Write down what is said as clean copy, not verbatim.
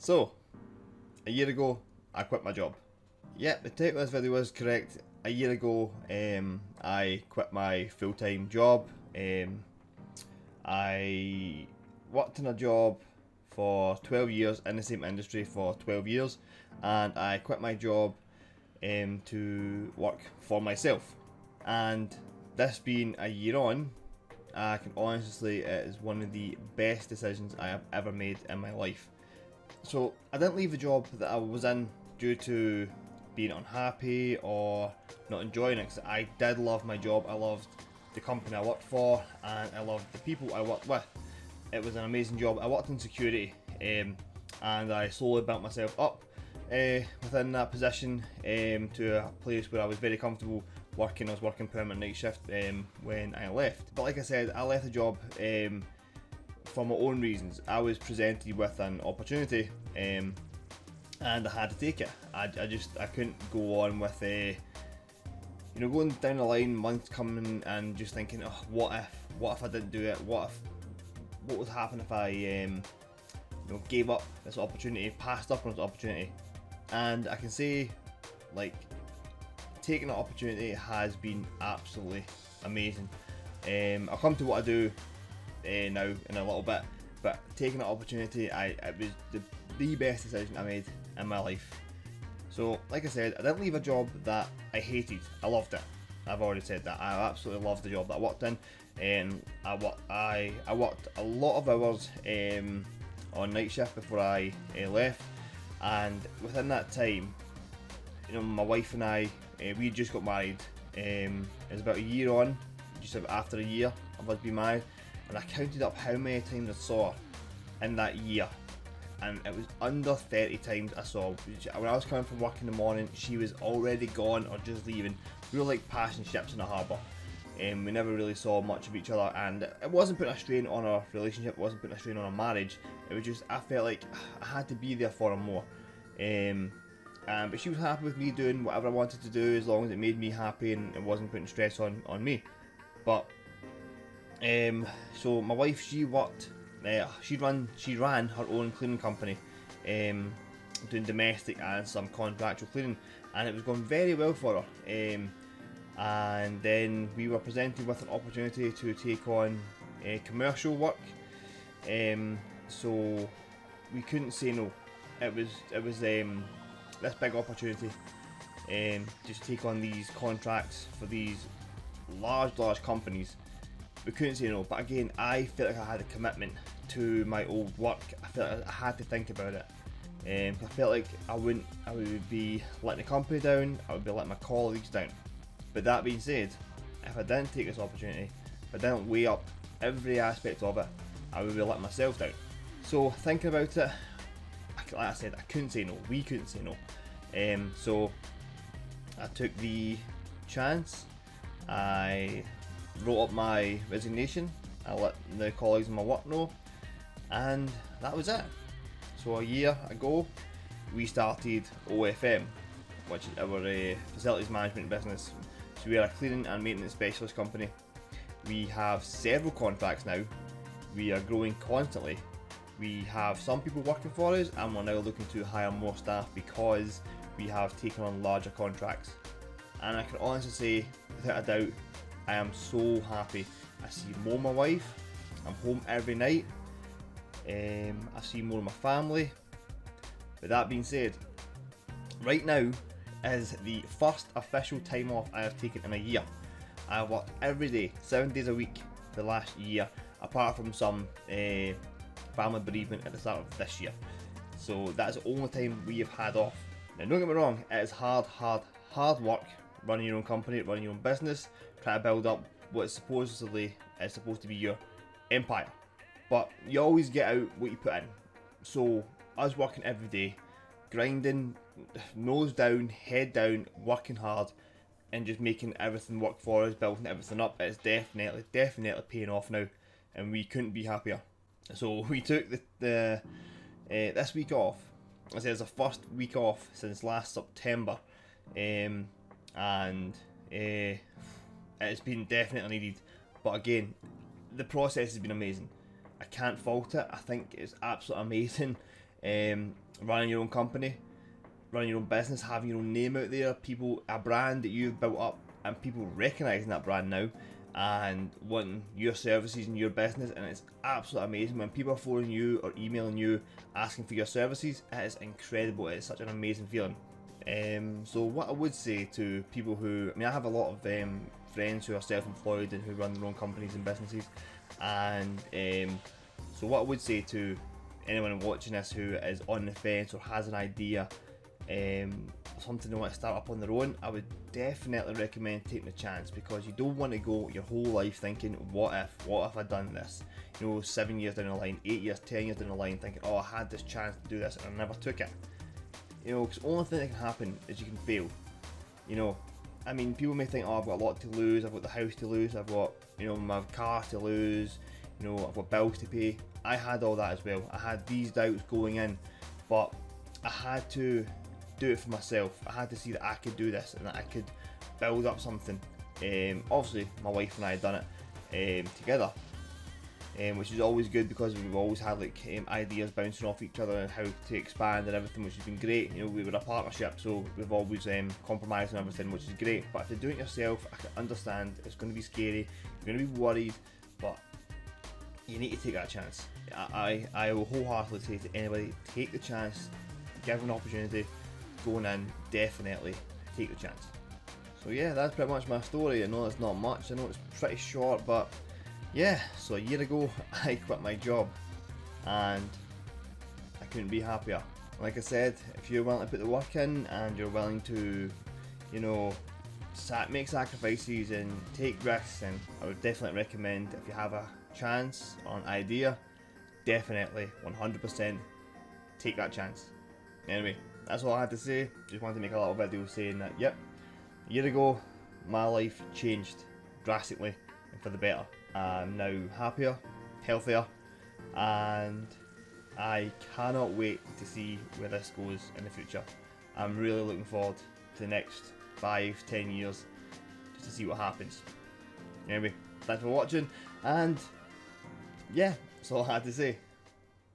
So, a year ago, I quit my job. Yep, the title of this video is correct. A year ago, I quit my full-time job. I worked in a job for 12 years in the same industry for 12 years, and I quit my job to work for myself. And this being a year on, I can honestly say it is one of the best decisions I have ever made in my life. So I didn't leave the job that I was in due to being unhappy or not enjoying it, 'cause I did love my job. I loved the company I worked for, and I loved the people I worked with. It was an amazing job. I worked in security, and I slowly built myself up within that position to a place where I was very comfortable working. I was working permanent night shift when I left. But like I said, I left the job for my own reasons. I was presented with an opportunity and I had to take it. I couldn't go on with going down the line, months coming and just thinking, oh, what if I didn't do it? What would happen if I gave up this opportunity, passed up on this opportunity? And I can say, like, taking that opportunity has been absolutely amazing. I'll come to what I do now in a little bit, but taking that opportunity, it was the best decision I made in my life. So, like I said, I didn't leave a job that I hated. I loved it. I've already said that. I absolutely loved the job that I worked in. I worked a lot of hours on night shift before I left, and within that time, my wife and I, we just got married. It was about a year on, just after a year of us being married, and I counted up how many times I saw her in that year, and it was under 30 times I saw her. When I was coming from work in the morning, she was already gone or just leaving. We were like passing ships in the harbour. We never really saw much of each other, and it wasn't putting a strain on our relationship, it wasn't putting a strain on our marriage. It was just, I felt like I had to be there for her more. But she was happy with me doing whatever I wanted to do, as long as it made me happy and it wasn't putting stress on me. But so my wife, she ran her own cleaning company, doing domestic and some contractual cleaning, and it was going very well for her. And then we were presented with an opportunity to take on commercial work, so we couldn't say no. It was this big opportunity just take on these contracts for these large companies. We couldn't say no, but again, I felt like I had a commitment to my old work. I felt like I had to think about it. I felt like I would be letting the company down, I would be letting my colleagues down. But that being said, if I didn't take this opportunity, if I didn't weigh up every aspect of it, I would be letting myself down. So thinking about it, like I said, I couldn't say no. We couldn't say no. So I took the chance. I wrote up my resignation. I let the colleagues in my work know, and that was it. So a year ago, we started OFM, which is our facilities management business. So we are a cleaning and maintenance specialist company. We have several contracts now. We are growing constantly. We have some people working for us, and we're now looking to hire more staff because we have taken on larger contracts. And I can honestly say, without a doubt, I am so happy. I see more of my wife. I'm home every night. I see more of my family. But that being said, right now is the first official time off I have taken in a year. I have worked every day, 7 days a week for the last year, apart from some family bereavement at the start of this year. So that's the only time we have had off. Now don't get me wrong, it is hard work running your own company, running your own business, trying to build up what supposedly is supposed to be your empire. But you always get out what you put in. So us working every day, grinding, nose down, head down, working hard, and just making everything work for us, building everything up, it's definitely paying off now, and we couldn't be happier. So we took the this week off. I say it's the first week off since last September, and it's been definitely needed. But again, the process has been amazing. I can't fault it. I think it's absolutely amazing. running your own company, running your own business, having your own name out there, a brand that you've built up, and people recognizing that brand now and wanting your services and your business. And it's absolutely amazing when people are phoning you or emailing you asking for your services. It is incredible. It's such an amazing feeling. So what I would say to people who, I have a lot of friends who are self-employed and who run their own companies and businesses, and so what I would say to anyone watching this who is on the fence or has an idea, something they want to start up on their own, I would definitely recommend taking a chance, because you don't want to go your whole life thinking, what if I'd done this, 7 years down the line, 8 years, 10 years down the line, thinking, oh, I had this chance to do this and I never took it. Because the only thing that can happen is you can fail. People may think, oh, I've got a lot to lose, I've got the house to lose, I've got, my car to lose, I've got bills to pay. I had all that as well. I had these doubts going in, but I had to do it for myself. I had to see that I could do this and that I could build up something. Obviously, my wife and I had done it together, which is always good, because we've always had ideas bouncing off each other and how to expand and everything, which has been great. We were a partnership, so we've always compromised on everything, which is great. But if you're doing it yourself, I can understand it's going to be scary, you're going to be worried, but you need to take that chance. I will wholeheartedly say to anybody, take the chance, give an opportunity. Going in, definitely take the chance. So yeah, that's pretty much my story. I know it's not much, I know it's pretty short, but yeah, so a year ago I quit my job and I couldn't be happier. Like I said, if you're willing to put the work in and you're willing to, make sacrifices and take risks, then I would definitely recommend, if you have a chance or an idea, definitely 100% take that chance. Anyway, that's all I had to say. Just wanted to make a little video saying that, yep, a year ago my life changed drastically and for the better. I'm now happier, healthier, and I cannot wait to see where this goes in the future. I'm really looking forward to the next 5-10 years just to see what happens. Anyway, thanks for watching, and yeah, that's all I had to say.